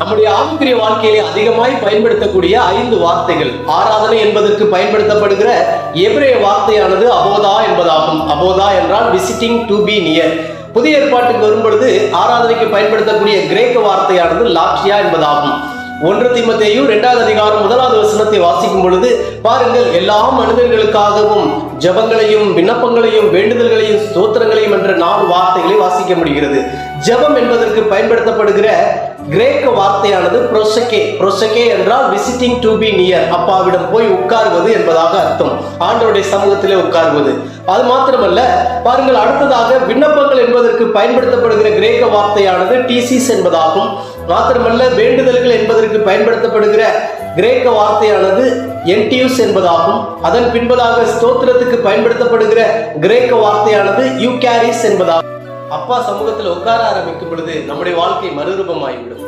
நம்முடைய ஆவிக்குரிய வாழ்க்கையிலே அதிகமாய் பயன்படுத்தக்கூடிய 5 வார்த்தைகள். ஆராதனை என்பதற்கு பயன்படுத்தப்படுகிற எபிரேய வார்த்தையானது அபோதா என்பதாகும். அபோதா என்றால் விசிட்டிங் டு பி நியர். புதிய ஏற்பாட்டுக்கு வரும்பொழுது ஆராதனைக்கு பயன்படுத்தக்கூடிய கிரேக்க வார்த்தையானது லாட்சியா என்பதாகும். 1 தீமோத்தேயு 2வது அதிகாரம் 1வது வசனத்தை வாசிக்கும் பொழுது பாருங்கள், எல்லா மனிதர்களுக்காகவும் ஜெபங்களையும் விண்ணப்பங்களையும் வேண்டுதல்களையும் ஸ்தோத்திரங்களையும் என்ற 4 வார்த்தைகளை வாசிக்க முடிகிறது. ஜெபம் என்பதற்கு பயன்படுத்தப்படுகிற கிரேக்க வார்த்தையானது ப்ரோசெகே. ப்ரோசெகே என்றால் விசிட்டிங் டு பி நியர், அப்பாவிடம் போய் உட்கார்வது என்பதாக அர்த்தம். ஆண்டவருடைய சமூகத்திலே உட்கார்வது. அது மாத்திரமல்ல, பாருங்கள், அடுத்ததாக விண்ணப்பங்கள் என்பதற்கு பயன்படுத்தப்படுகிற கிரேக்க வார்த்தையானது டீசிஸ் என்பதாகும். மாத்திரமல்ல, வேண்டுதல்கள் என்பதற்கு பயன்படுத்தப்படுகிற கிரேக்க வார்த்தையானது என்டியூஸ் என்பதாகும். அதன் பின்பதாக ஸ்தோத்திரத்துக்கு பயன்படுத்தப்படுகிற கிரேக்க வார்த்தையானது யூகாரிஸ் என்பதாகும். அப்பா சமூகத்தில் உட்கார ஆரம்பிக்கும் பொழுது நம்முடைய வாழ்க்கை மறுரூபமாகிவிடும்.